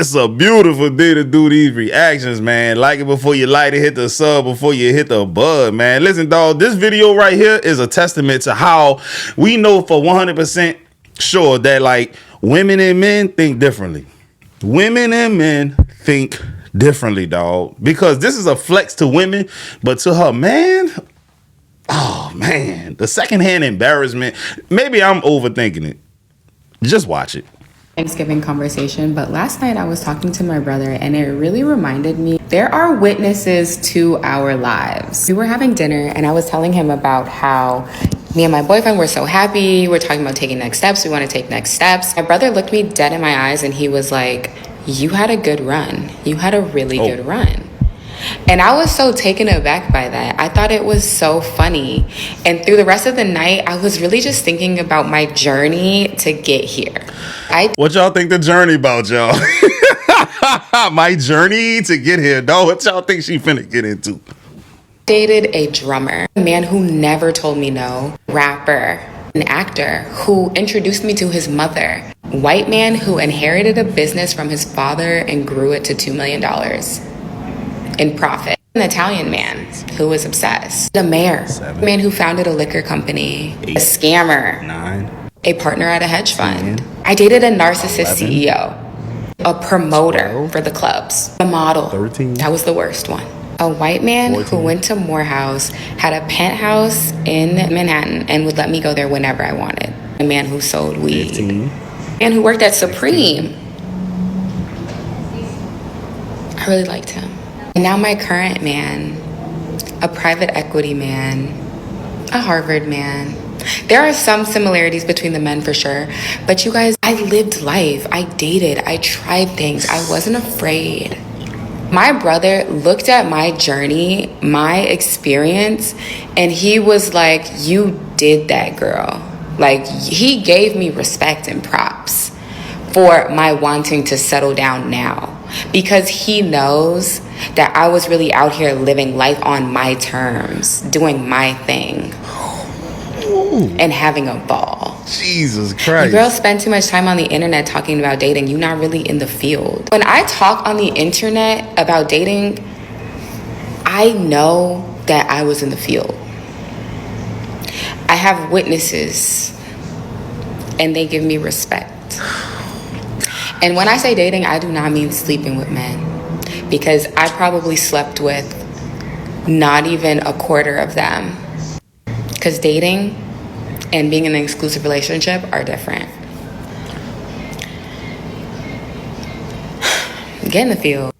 It's a beautiful day to do these reactions, man. Like it before you like it, hit the sub before you hit the bud, man. Listen, dog, this video right here is a testament to how we know for 100% sure that, like, women and men think differently. Women and men think differently, dog. Because this is a flex to women, but to her man, oh, man, the secondhand embarrassment. Maybe I'm overthinking it. Just watch it. Thanksgiving conversation, but last night I was talking to my brother and it really reminded me there are witnesses to our lives. We were having dinner and I was telling him about how me and my boyfriend were so happy. We're talking about taking next steps. We want to take next steps. My brother looked me dead in my eyes and he was like, you had a good run. You had a really good run. And I was so taken aback by that. I thought it was so funny. And through the rest of the night, I was really just thinking about my journey to get here. What y'all think the journey about, y'all? My journey to get here, dog. What y'all think she finna get into? Dated a drummer, a man who never told me no, rapper, an actor who introduced me to his mother, white man who inherited a business from his father and grew it to $2 million. In profit. An Italian man who was obsessed. A mayor. 7. A man who founded a liquor company. 8. A scammer. 9. A partner at a hedge fund. 10. I dated a narcissist 11. CEO. A promoter 12. For the clubs. A model. 13. That was the worst one. A white man 14. Who went to Morehouse, had a penthouse in Manhattan, and would let me go there whenever I wanted. A man who sold weed. 15. A man who worked at Supreme. 16. I really liked him. And now my current man, a private equity man, a Harvard man. There are some similarities between the men for sure, but you guys, I lived life. I dated, I tried things. I wasn't afraid. My brother looked at my journey, my experience, and he was like, you did that, girl. Like, he gave me respect and props for my wanting to settle down now, because he knows that I was really out here living life on my terms, doing my thing. Ooh. And having a ball. Jesus Christ. You girls spend too much time on the internet talking about dating. You're not really in the field. When I talk on the internet about dating, I know that I was in the field. I have witnesses and they give me respect. And when I say dating, I do not mean sleeping with men, because I probably slept with not even a quarter of them. Because dating and being in an exclusive relationship are different. Get in the field.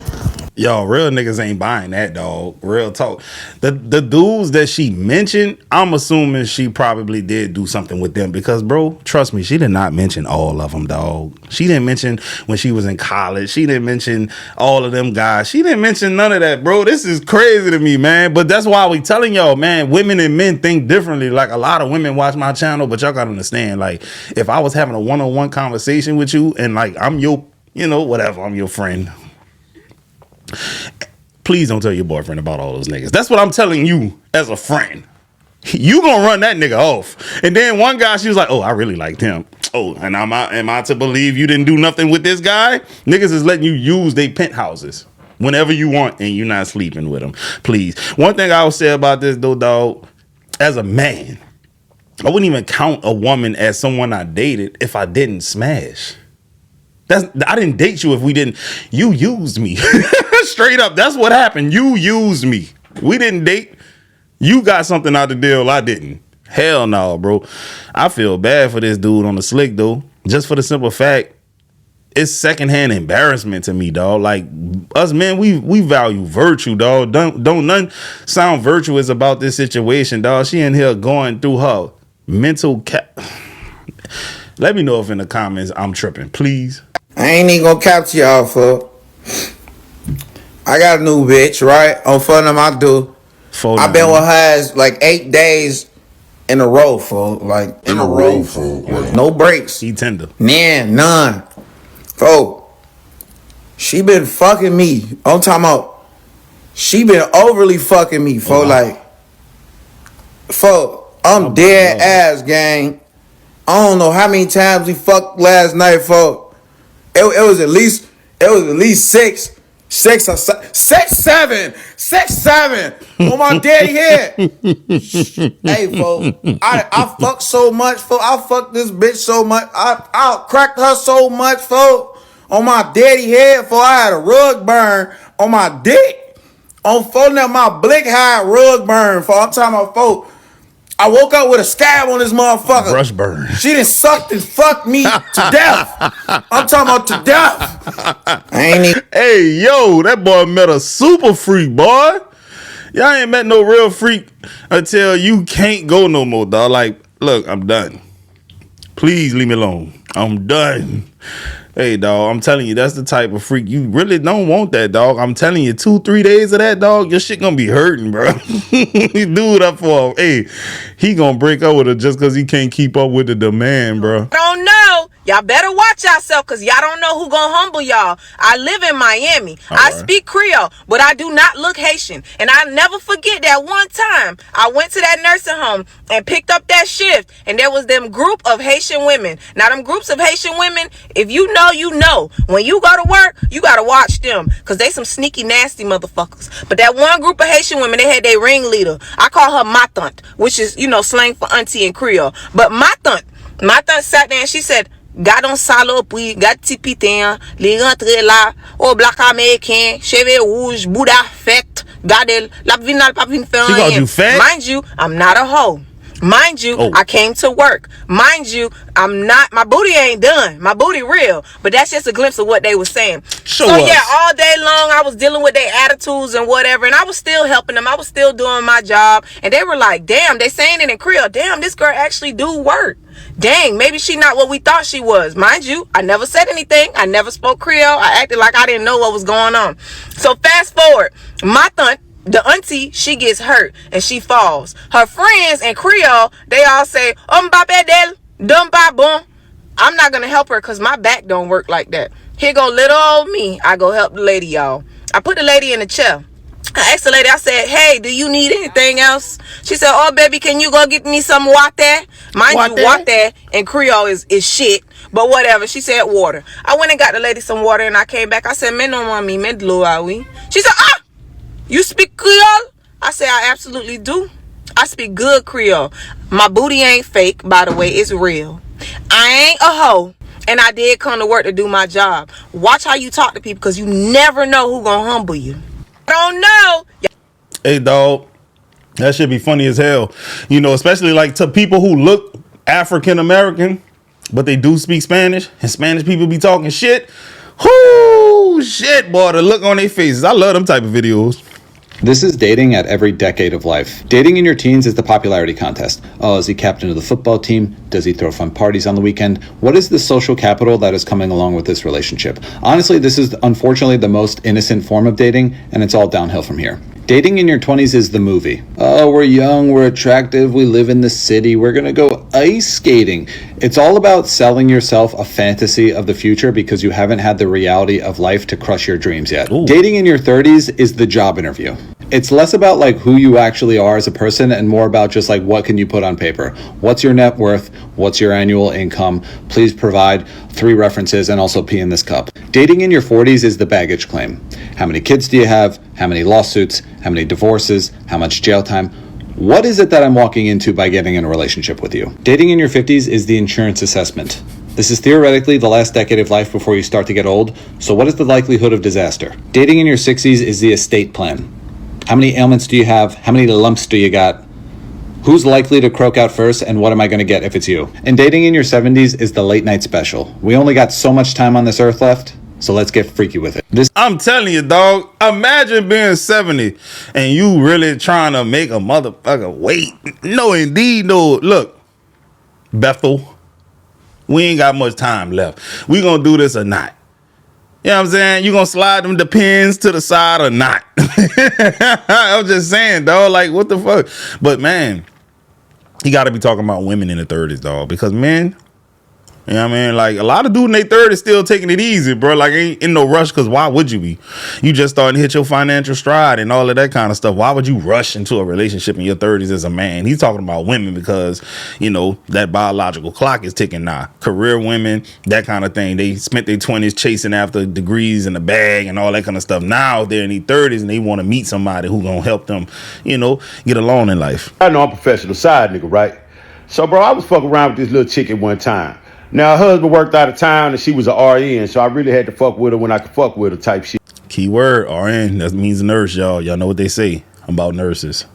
Yo, real niggas ain't buying that, dog. Real talk. The dudes that she mentioned, I'm assuming she probably did do something with them, because, bro, trust me, she did not mention all of them, dog. She didn't mention when she was in college. She didn't mention all of them guys. She didn't mention none of that, bro. This is crazy to me, man. But that's why we telling y'all, man, women and men think differently. Like, a lot of women watch my channel, but y'all gotta understand, like, if I was having a one-on-one conversation with you and, like, I'm your, you know, whatever, I'm your friend, please don't tell your boyfriend about all those niggas. That's what I'm telling you as a friend. You gonna run that nigga off. And then one guy, she was like, oh, I really liked him. Oh, and am I to believe you didn't do nothing with this guy? Niggas is letting you use their penthouses whenever you want, and you're not sleeping with them. Please. One thing I would say about this, though, dog, as a man, I wouldn't even count a woman as someone I dated if I didn't smash. I didn't date you if we didn't. You used me. Straight up. That's what happened. You used me. We didn't date. You got something out the deal I didn't. Hell no, bro. I feel bad for this dude on the slick, though. Just for the simple fact, it's secondhand embarrassment to me, dog. Like, us men, we value virtue, dog. Don't none sound virtuous about this situation, dog. She in here going through her mental Let me know if in the comments I'm tripping, please. I ain't even gonna capture y'all, for I got a new bitch, right? On front of my dude. I've been with her as like 8 days in a row, for like no breaks. He tender. Man, none. She been fucking me. I'm talking about she been overly fucking me, I'm dead ass, gang. I don't know how many times we fucked last night, It was at least It was at least six or seven on my daddy head. Hey, folks, I fucked so much, folks. I fucked this bitch so much. I cracked her so much, folks. On my daddy head, folks. I had a rug burn on my dick. On phone now, my blick had rug burn, folks. I'm talking about, folks. I woke up with a scab on this motherfucker. Brush burn. She done sucked and fucked me to death. I'm talking about to death. Hey, yo, that boy met a super freak, boy. Y'all ain't met no real freak until you can't go no more, dog. Like, look, I'm done. Please leave me alone. I'm done. Hey, dog, I'm telling you, that's the type of freak. You really don't want that, dog. I'm telling you, 2-3 days of that, dog, your shit gonna be hurting, bro. Dude up for, hey, he gonna break up with her just because he can't keep up with the demand, bro. I don't know. Y'all better watch yourself because y'all don't know who gonna humble y'all. I live in Miami. I speak Creole, but I do not look Haitian. And I never forget that one time I went to that nursing home and picked up that shift, and there was them group of Haitian women. Now, them groups of Haitian women, if you know, you know. When you go to work, you gotta watch them because they some sneaky, nasty motherfuckers. But that one group of Haitian women, they had their ringleader. I call her Matante, which is, you know, slang for auntie in Creole. But Matante sat there and she said, Gadon salopi, gad tipitin, li rentre la, au black américain, cheveux rouge, bout affect, gade, la vinal papin fe She called you fat? Mind you, I'm not a hoe. Mind you, I came to work. Mind you, I'm not, my booty ain't done. My booty real. But that's just a glimpse of what they were saying. Yeah, all day long I was dealing with their attitudes and whatever, and I was still helping them. I was still doing my job. And they were like, damn, they saying it in Creole. Damn, this girl actually do work. Dang, maybe she not what we thought she was. Mind you, I never said anything. I never spoke Creole. I acted like I didn't know what was going on. So fast forward, my the auntie, she gets hurt and she falls. Her friends in Creole, they all say, Mbappe del, dumba bon. I'm not going to help her because my back don't work like that. Here go little old me. I go help the lady, y'all. I put the lady in the chair. I asked the lady, I said, hey, do you need anything else? She said, oh, baby, can you go get me some water? Mind you, water in Creole is shit, but whatever. She said water. I went and got the lady some water, and I came back. I said, men don't want me, men dlo are we? She said, you speak Creole? I said, I absolutely do. I speak good Creole. My booty ain't fake, by the way. It's real. I ain't a hoe. And I did come to work to do my job. Watch how you talk to people because you never know who gonna humble you. I don't know. Hey, dog, that should be funny as hell. You know, especially like to people who look African American, but they do speak Spanish, and Spanish people be talking shit. Whoo, shit, boy, the look on their faces. I love them type of videos. This is dating at every decade of life. Dating in your teens is the popularity contest. Oh, is he captain of the football team? Does he throw fun parties on the weekend? What is the social capital that is coming along with this relationship? Honestly, this is unfortunately the most innocent form of dating, and it's all downhill from here. Dating in your 20s is the movie. Oh, we're young, we're attractive, we live in the city, we're gonna go ice skating. It's all about selling yourself a fantasy of the future because you haven't had the reality of life to crush your dreams yet. Ooh. Dating in your 30s is the job interview. It's less about like who you actually are as a person and more about just like what can you put on paper. What's your net worth? What's your annual income? Please provide 3 references and also pee in this cup. Dating in your 40s is the baggage claim. How many kids do you have? How many lawsuits? How many divorces? How much jail time? What is it that I'm walking into by getting in a relationship with you? Dating in your 50s is the insurance assessment. This is theoretically the last decade of life before you start to get old, so what is the likelihood of disaster? Dating in your 60s is the estate plan. How many ailments do you have? How many lumps do you got? Who's likely to croak out first, and what am I going to get if it's you? And dating in your 70s is the late night special. We only got so much time on this earth left, so let's get freaky with it. I'm telling you, dog, imagine being 70 and you really trying to make a motherfucker wait. No, indeed, no. Look, Bethel, we ain't got much time left. We gonna do this or not. You know what I'm saying? You gonna slide them depends to the side or not? I'm just saying, dog, like, what the fuck? But, man, you got to be talking about women in the 30s, dog, because men, You know what I mean? Like, a lot of dudes in their 30s still taking it easy, bro. Like, ain't in no rush, because why would you be? You just starting to hit your financial stride and all of that kind of stuff. Why would you rush into a relationship in your 30s as a man? He's talking about women because, you know, that biological clock is ticking now. Career women, that kind of thing. They spent their 20s chasing after degrees in the bag and all that kind of stuff. Now they're in their 30s and they want to meet somebody who gonna help them, you know, get along in life. I know I'm a professional side nigga, right? So, bro, I was fucking around with this little chick at one time. Now, her husband worked out of town and she was an RN, so I really had to fuck with her when I could fuck with her type shit. Keyword, RN, that means nurse, y'all. Y'all know what they say about nurses.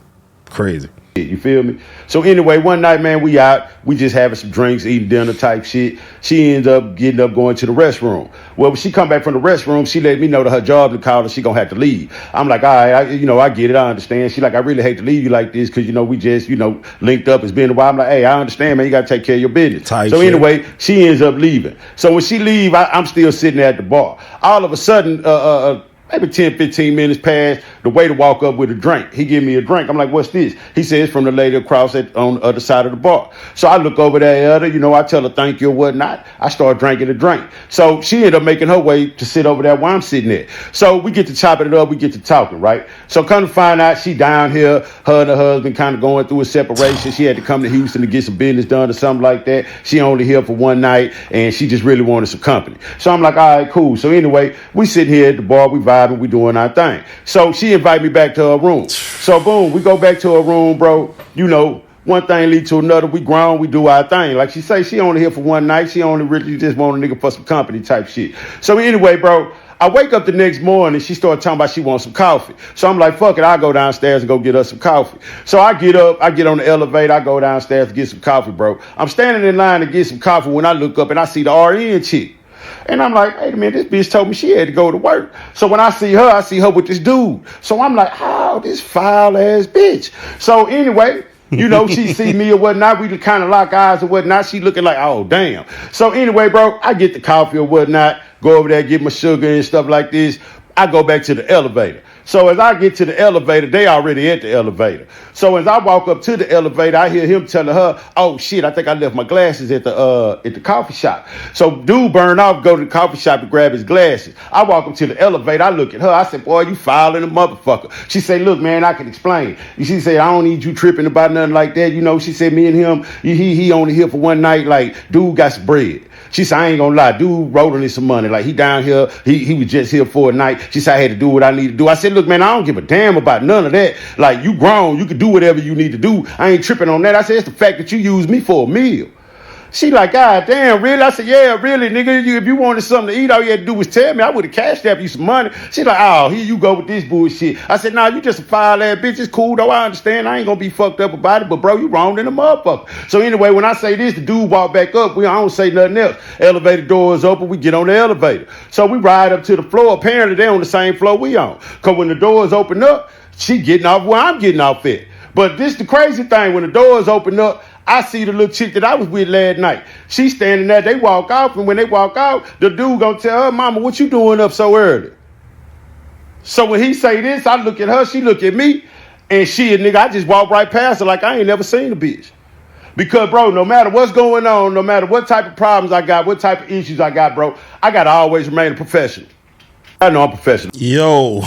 Crazy. You feel me? So anyway, one night, man, we out. We just having some drinks, eating dinner type shit. She ends up getting up going to the restroom. Well, when she come back from the restroom, she let me know that her job to call her. She gonna have to leave. I'm like, all right, I get it. I understand. She like, I really hate to leave you like this because, we just, linked up. It's been a while. I'm like, hey, I understand, man. You got to take care of your business. So anyway, she ends up leaving. So when she leave, I'm still sitting there at the bar. All of a sudden, maybe 10, 15 minutes past, the waiter walk up with a drink. He give me a drink. I'm like, what's this? He says, from the lady across on the other side of the bar. So I look over there, I tell her thank you or whatnot. I start drinking the drink. So she ended up making her way to sit over there while I'm sitting there. So we get to chopping it up. We get to talking, right? So come to find out, she down here, her and her husband kind of going through a separation. She had to come to Houston to get some business done or something like that. She only here for one night, and she just really wanted some company. So I'm like, all right, cool. So anyway, we sit here at the bar, we vibing, we doing our thing. So she invited me back to her room. So boom, we go back to her room, bro. One thing lead to another. We grown, we do our thing. Like she say, she only here for one night. She only really just want a nigga for some company type shit. So anyway, bro, I wake up the next morning, she started talking about she wants some coffee. So I'm like, fuck it, I'll go downstairs and go get her some coffee. So I get up, I get on the elevator, I go downstairs to get some coffee, bro. I'm standing in line to get some coffee when I look up and I see the RN chick. And I'm like, wait a minute, this bitch told me she had to go to work. So when I see her with this dude. So I'm like, oh, this foul ass bitch. So anyway, she see me or whatnot. We kind of lock eyes or whatnot. She looking like, oh, damn. So anyway, bro, I get the coffee or whatnot, go over there, get my sugar and stuff like this. I go back to the elevator. So as I get to the elevator, they already at the elevator. So as I walk up to the elevator, I hear him telling her, oh shit, I think I left my glasses at the coffee shop. So dude burn off, go to the coffee shop to grab his glasses. I walk up to the elevator, I look at her, I said, boy, you fouling a motherfucker. She said, look, man, I can explain. She said, I don't need you tripping about nothing like that. She said, me and him, he only here for one night, like, dude got some bread. She said, I ain't gonna lie, dude rolling in some money. Like, he down here, he was just here for a night. She said, I had to do what I need to do. I said, look, man, I don't give a damn about none of that. Like, you grown, you can do whatever you need to do. I ain't tripping on that. I said, it's the fact that you use me for a meal. She like, God damn, really? I said, yeah, really, nigga. If you wanted something to eat, all you had to do was tell me. I would have cashed out you some money. She like, oh, here you go with this bullshit. I said, nah, you just a foul ass bitch. It's cool, though. I understand. I ain't gonna be fucked up about it, but bro, you wrong than a motherfucker. So anyway, when I say this, the dude walk back up. I don't say nothing else. Elevator doors open. We get on the elevator. So we ride up to the floor. Apparently, they on the same floor we on. Because when the doors open up, she getting off where I'm getting off at. But this the crazy thing. When the doors open up, I see the little chick that I was with last night. She standing there. They walk off, and when they walk out, the dude gonna tell her, mama, what you doing up so early? So when he say this, I look at her, she look at me, and nigga, I just walk right past her like I ain't never seen a bitch. Because, bro, no matter what's going on, no matter what type of problems I got, what type of issues I got, bro, I gotta always remain a professional. I know I'm professional. Yo.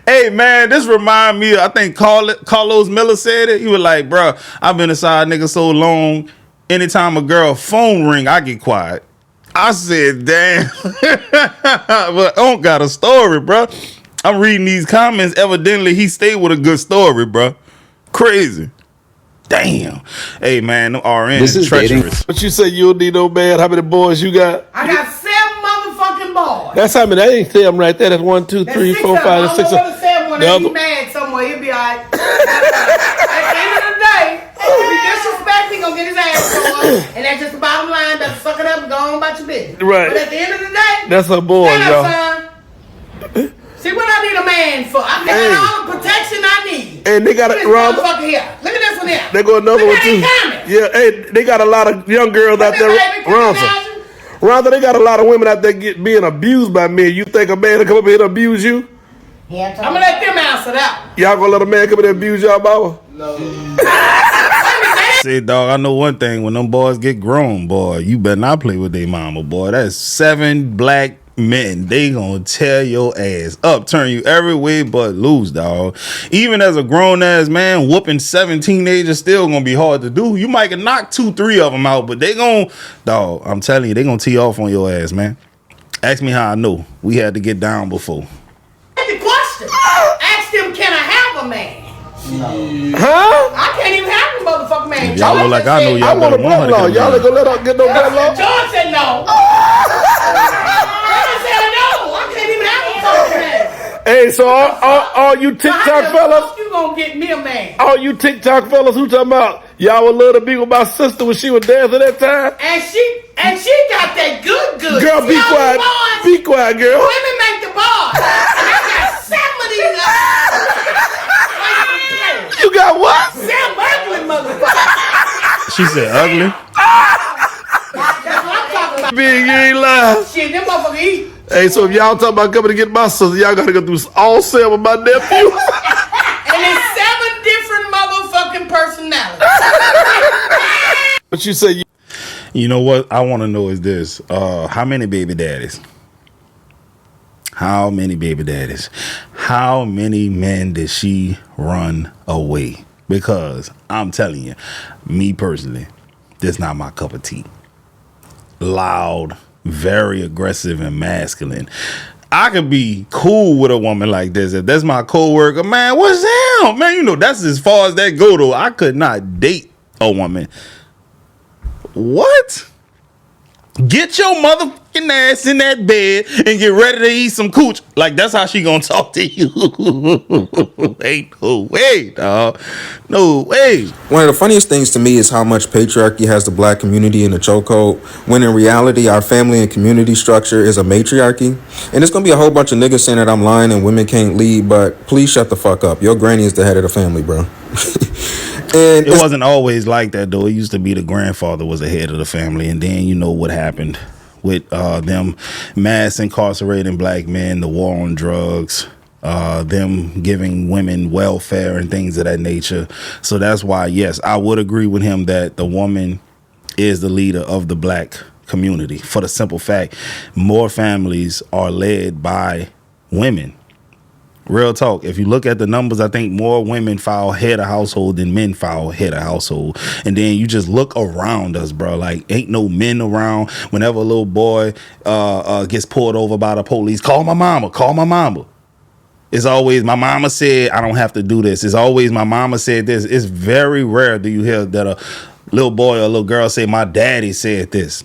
Hey, man, this remind me, I think Carlos Miller said it. He was like, bro, I've been inside nigga so long, anytime a girl phone ring, I get quiet. I said, damn. But I don't got a story, bro. I'm reading these comments. Evidently, he stayed with a good story, bro. Crazy. Damn. Hey, man, them RN This is treacherous. But you say you don't need no man. How many boys you got? I got 7 motherfucking boys. That's how many. That ain't 7 right there. That's 1, 2, 3, 4, 5, 6. I'm gonna say one. If he mad somewhere, he'll be alright. At the end of the day, if he disrespect, he gonna get his ass going, and that's just the bottom line. Better suck it up and go on about your business. Right. But at the end of the day, that's a boy, y'all. Son. See what I need a man for? I got all the protection I need. And they got Look a at this motherfucker here. Look at this one here. They got another one too. Yeah, hey, they got a lot of young girls out there. Rhonda, they got a lot of women out there being abused by men. You think a man will come up here and abuse you? Yeah, I'm gonna let them answer that. Y'all gonna let a man come in and abuse y'all, Baba? No. Say, dog, I know one thing. When them boys get grown, boy, you better not play with their mama, boy. That's 7 black men. They gonna tear your ass up, turn you every way but loose, dog. Even as a grown-ass man, whooping 7 teenagers still gonna be hard to do. You might can knock 2-3 of them out, but they gonna, dog, I'm telling you, they gonna tee off on your ass, man. Ask me how I know. We had to get down before. The question. Ask them, can I have a man? No. Huh? I can't even have a motherfucking man. Y'all look like I know y'all. I want a blood law. Y'all ain't gonna let her get no blood law? George said no. George said no. I can't even have a fucking man. Hey, so all you TikTok fellas, you gonna get me a man? All you TikTok fellas who talking about y'all would love to be with my sister when she was dancing that time? And she got that good. Girl, be quiet. Bars, be quiet, girl. Women make the bars. I got 7 of these. You got what? 7 ugly motherfuckers. She said ugly. That's what I'm talking about. Big, you ain't lying. Shit, them motherfuckers eat. Hey, so if y'all talking about coming to get my sister, y'all gotta go through all 7 of my nephew. And it's 7 different motherfucking personalities. But you say you know what I want to know is this: how many baby daddies? How many baby daddies? How many men did she run away? Because I'm telling you, me personally, this not my cup of tea. Loud, very aggressive and masculine. I could be cool with a woman like this. If that's my coworker, man, what's up? Man, you know, that's as far as that go, though. I could not date a woman. What? Get your motherfucking ass in that bed and get ready to eat some cooch. Like, that's how she gonna talk to you. Ain't no way, dog. No way. One of the funniest things to me is how much patriarchy has the black community in the chokehold, when in reality, our family and community structure is a matriarchy. And it's gonna be a whole bunch of niggas saying that I'm lying and women can't lead, but please shut the fuck up. Your granny is the head of the family, bro. And it wasn't always like that, though. It used to be the grandfather was the head of the family, and then you know what happened with them mass incarcerating black men, the war on drugs, them giving women welfare and things of that nature. So that's why, yes, I would agree with him that the woman is the leader of the black community, for the simple fact more families are led by women. Real talk. If you look at the numbers, I think more women file head of household than men file head of household. And then you just look around us, bro. Like, ain't no men around. Whenever a little boy gets pulled over by the police, call my mama, call my mama. It's always my mama said I don't have to do this. It's always my mama said this. It's very rare do you hear that a little boy or a little girl say my daddy said this.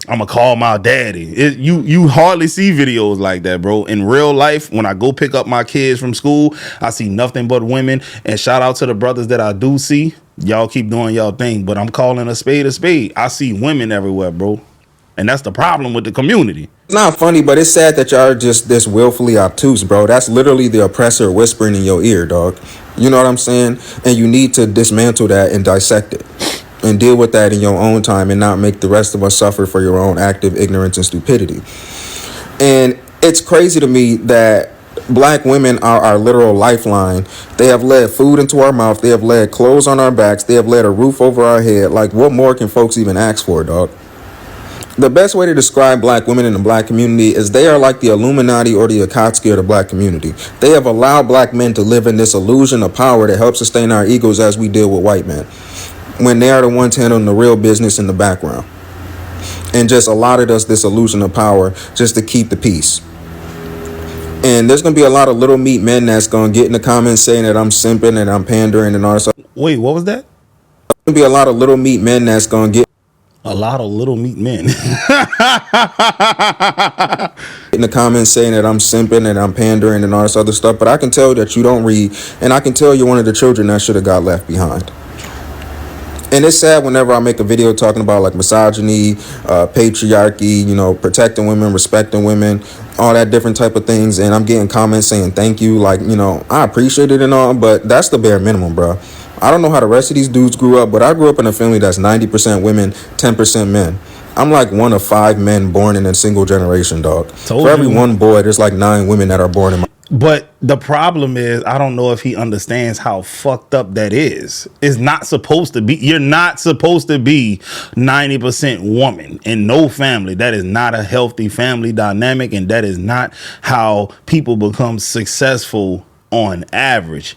I'm gonna call my daddy. You hardly see videos like that, bro. In real life, when I go pick up my kids from school, I see nothing but women. And shout out to the brothers that I do see. Y'all keep doing y'all thing, but I'm calling a spade a spade. I see women everywhere, bro. And that's the problem with the community. It's not funny, but it's sad that y'all are just this willfully obtuse, bro. That's literally the oppressor whispering in your ear, dog. You know what I'm saying? And you need to dismantle that and dissect it. And deal with that in your own time and not make the rest of us suffer for your own active ignorance and stupidity. And it's crazy to me that black women are our literal lifeline. They have led food into our mouth. They have led clothes on our backs. They have led a roof over our head. Like, what more can folks even ask for, dog? The best way to describe black women in the black community is they are like the Illuminati or the Akatsuki of the black community. They have allowed black men to live in this illusion of power that helps sustain our egos as we deal with white men, when they are the ones handling the real business in the background, and just allotted us this illusion of power just to keep the peace. And there's going to be a lot of little meat men that's going to get in the comments saying that I'm simping and I'm pandering and all this. Wait, what was that? There's going to be a lot of little meat men that's going to get a lot of little meat men in the comments saying that I'm simping and I'm pandering and all this other stuff. But I can tell that you don't read, and I can tell you're one of the children that should have got left behind. And it's sad whenever I make a video talking about like misogyny, patriarchy, you know, protecting women, respecting women, all that different type of things. And I'm getting comments saying thank you. Like, you know, I appreciate it and all, but that's the bare minimum, bro. I don't know how the rest of these dudes grew up, but I grew up in a family that's 90% women, 10% men. I'm like one of 5 men born in a single generation, dog. For every one boy, there's like 9 women that are born in my... But the problem is, I don't know if he understands how fucked up that is. It's not supposed to be. You're not supposed to be 90% woman in no family. That is not a healthy family dynamic, and that is not how people become successful on average.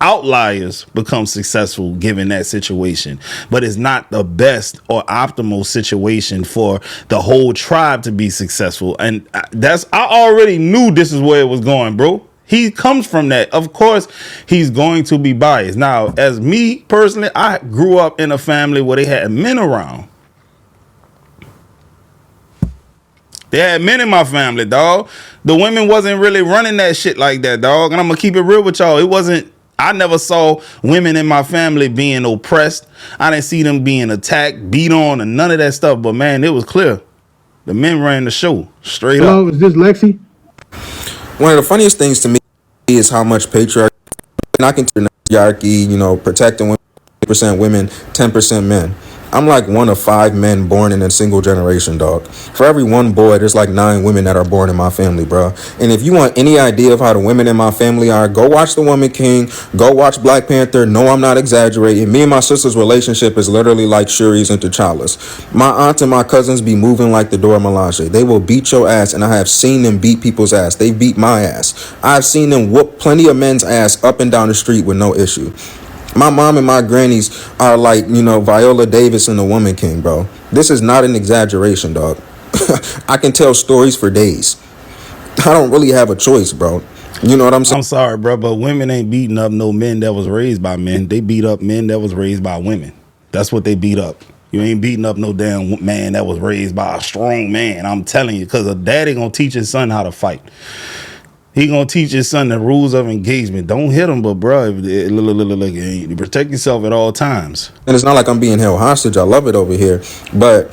Outliers become successful given that situation, but it's not the best or optimal situation for the whole tribe to be successful. And I already knew this is where it was going, bro. He comes from that. Of course, he's going to be biased. Now, as me personally, I grew up in a family where they had men around. They had men in my family, dog. The women wasn't really running that shit like that, dog. And I'm gonna keep it real with y'all. I never saw women in my family being oppressed. I didn't see them being attacked, beat on, and none of that stuff. But man, it was clear. The men ran the show straight up. Hello, is this Lexi? One of the funniest things to me is how much patriarchy, knocking to patriarchy, protecting women, 10% women, 10% men. I'm like one of 5 men born in a single generation, dog. For every one boy, there's like 9 women that are born in my family, bro. And if you want any idea of how the women in my family are, go watch The Woman King, go watch Black Panther. No, I'm not exaggerating. Me and my sister's relationship is literally like Shuri's and T'Challa's. My aunt and my cousins be moving like the Dora Milaje. They will beat your ass, and I have seen them beat people's ass. They beat my ass. I've seen them whoop plenty of men's ass up and down the street with no issue. My mom and my grannies are like, Viola Davis and The Woman King, bro. This is not an exaggeration, dog. I can tell stories for days. I don't really have a choice, bro. You know what I'm saying? I'm sorry, bro, but women ain't beating up no men that was raised by men. They beat up men that was raised by women. That's what they beat up. You ain't beating up no damn man that was raised by a strong man. I'm telling you, because a daddy gonna teach his son how to fight. He gonna teach his son the rules of engagement. Don't hit him, but bro, look, protect yourself at all times. And it's not like I'm being held hostage. I love it over here, but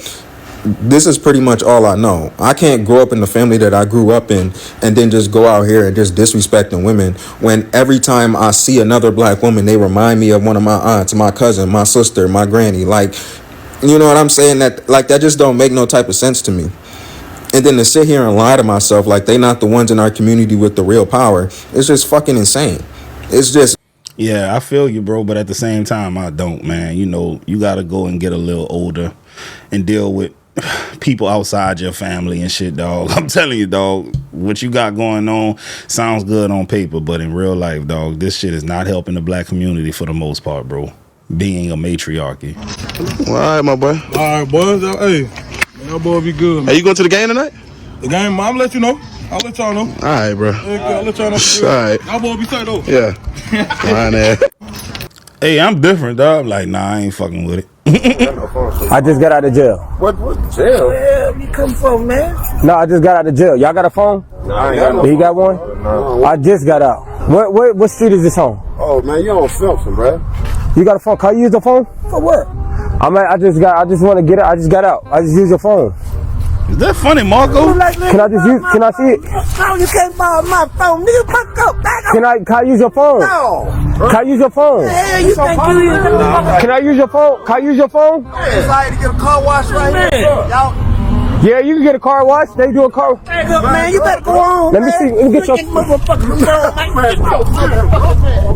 this is pretty much all I know. I can't grow up in the family that I grew up in and then just go out here and just disrespecting women when every time I see another black woman, they remind me of one of my aunts, my cousin, my sister, my granny. Like, you know what I'm saying? That just don't make no type of sense to me. And then to sit here and lie to myself like they not the ones in our community with the real power, it's just fucking insane. It's just... Yeah, I feel you, bro, but at the same time, I don't, man. You got to go and get a little older and deal with people outside your family and shit, dog. I'm telling you, dog, what you got going on sounds good on paper, but in real life, dog, this shit is not helping the black community for the most part, bro. Being a matriarchy. Well, all right, my boy. All right, boys. Hey, y'all boy be good, man. Hey, you going to the game tonight? The game, I'm gonna let you know. I'll let y'all know. All right, bro. I'll let y'all know. All right. Y'all boy be tight, though. Yeah. All right, man. Hey, I'm different, dog. I'm like, nah, I ain't fucking with it. I just got out of jail. What jail? Where you come from, man? No, I just got out of jail. Y'all got a phone? No, I ain't got no. You got one? No. I just got out. What street is this on? Oh man, you on Simpson, bro? You got a phone? Can you use the phone? For what? I just want to get it. I just got out. I just use your phone. Is that funny, Marco? Can I see it? No, you can't borrow my phone. Nigga, back up. Can I use your phone? No. Can I use your phone? Hell, you think you use the phone? Can I use your phone? Can I use your phone? Decided to get a car wash right here. Y'all. Yeah, you can get a car wash. They do a car. Hey, look, man, you better go on. Let me see. Let me get your.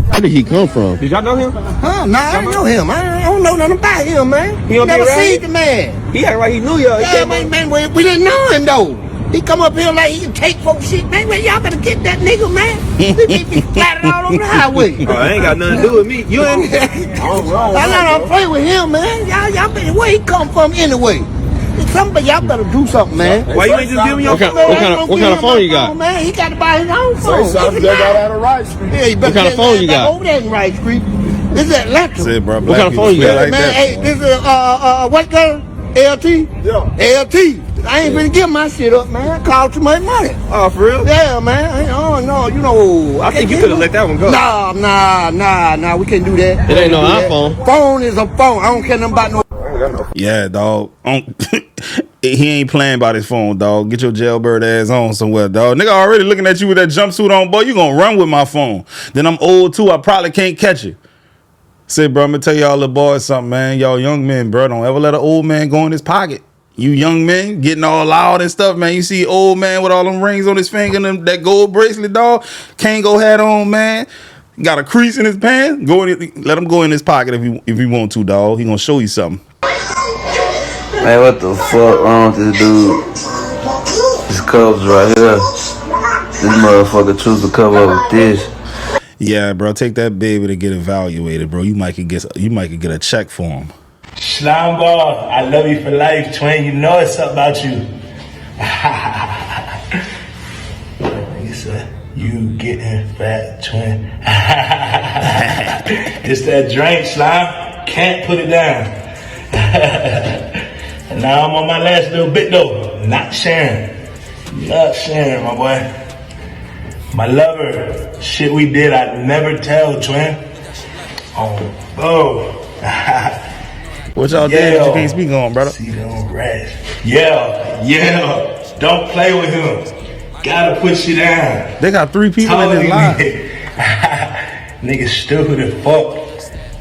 Where did he come from? Did y'all know him? Huh? Nah, I don't know him. I don't know nothing about him, man. He don't Never be around seen here? the man. He act like he knew y'all. Yeah, man, we didn't know him though. He come up here like he can take folks shit, man. Y'all better get that nigga, man. He be splattered all over the highway. Oh, ain't got nothing to do with me. You ain't. I don't play with him, man. Y'all better, where he come from anyway? Somebody, y'all better do something, man. Why you ain't just give me your phone? What kind of phone you got? Man, he got to buy his own phone. Something that got out of Wright Street. Yeah, What kind of phone you got? Over there in Wright Street. This is Electra. Said, bro, What kind of phone you got? Like Man, that. hey, this is what girl? LT? Yeah. LT. I ain't finna give my shit up, man. I called too much money. Oh, for real? Yeah, man. Oh no, you know. I think you could have let that one go. Nah. We can't do that. It ain't no iPhone. Phone is a phone. I don't care nothing about no. Yeah, dog. He ain't playing by his phone, dog. Get your jailbird ass on somewhere, dog. Nigga already looking at you with that jumpsuit on, boy. You gonna run with my phone. Then I'm old too. I probably can't catch it. Say, bro, I'm gonna tell y'all little boys something, man. Y'all young men, bro, don't ever let an old man go in his pocket. You young men getting all loud and stuff, man. You see old man with all them rings on his finger and them, that gold bracelet, dog. Can't go hat on, man. Got a crease in his pants. Let him go in his pocket if he want to, dog. He gonna show you something. Man, what the fuck wrong with this dude? This Cubs right here. This motherfucker choose to cover up with this. Yeah, bro. Take that baby to get evaluated, bro. You might could get a check for him. Slime ball, I love you for life, twin. You know it's up about you. He said, you getting fat, twin. It's that drink, Slime. Can't put it down. And now I'm on my last little bit, though. Not sharing. Not sharing, my boy. My lover. Shit we did, I'd never tell, twin. Oh. What y'all did that you can't speak on, brother? See them rats. Yeah. Don't play with him. Gotta push you down. They got 3 people in this line. Nigga stupid as fuck.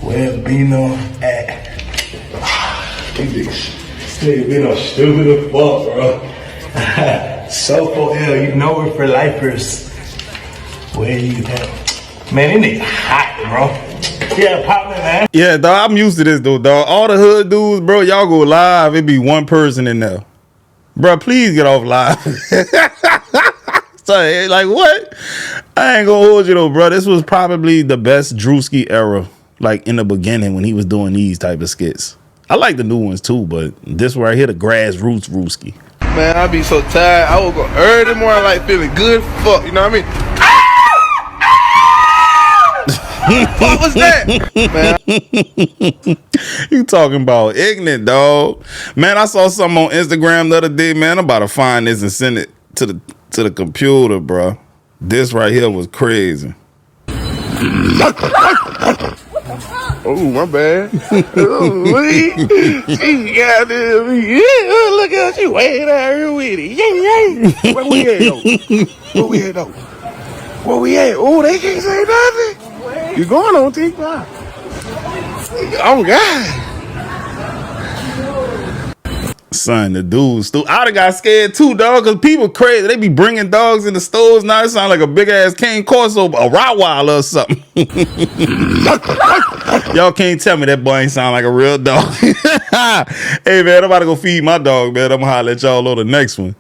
Where Bino at? Nigga Bino stupid as fuck, bro. So for L, you know we're for lifers. Where you at? Man, this nigga hot, bro. Yeah, pop it, man. Yeah, dog, I'm used to this, though, dog. All the hood dudes, bro, y'all go live, it be one person in there. Bro, please get off live. Sorry, like, what? I ain't gonna hold you, though, bro. This was probably the best Drewski era, like, in the beginning when he was doing these type of skits. I like the new ones, too, but this right here, the grassroots Drewski. Man, I be so tired. I woke up early morning, like, feeling good fuck, you know what I mean? What was that? Man. You talking about ignorant, dog. Man, I saw something on Instagram the other day, man. I'm about to find this and send it to the computer, bro. This right here was crazy. Oh, my bad. She got this. Yeah, look at she way out here with it. Yeah. Where we at, though? Where we at? Oh, they can't say nothing. You going on TikTok? Oh, God. Son, the dudes, I'd have got scared too, dog, because people crazy. They be bringing dogs in the stores. Now it sound like a big ass Cane Corso, a Rottweiler or something. Y'all can't tell me that boy ain't sound like a real dog. Hey, man, I'm about to go feed my dog, man. I'm going to holler at y'all on the next one.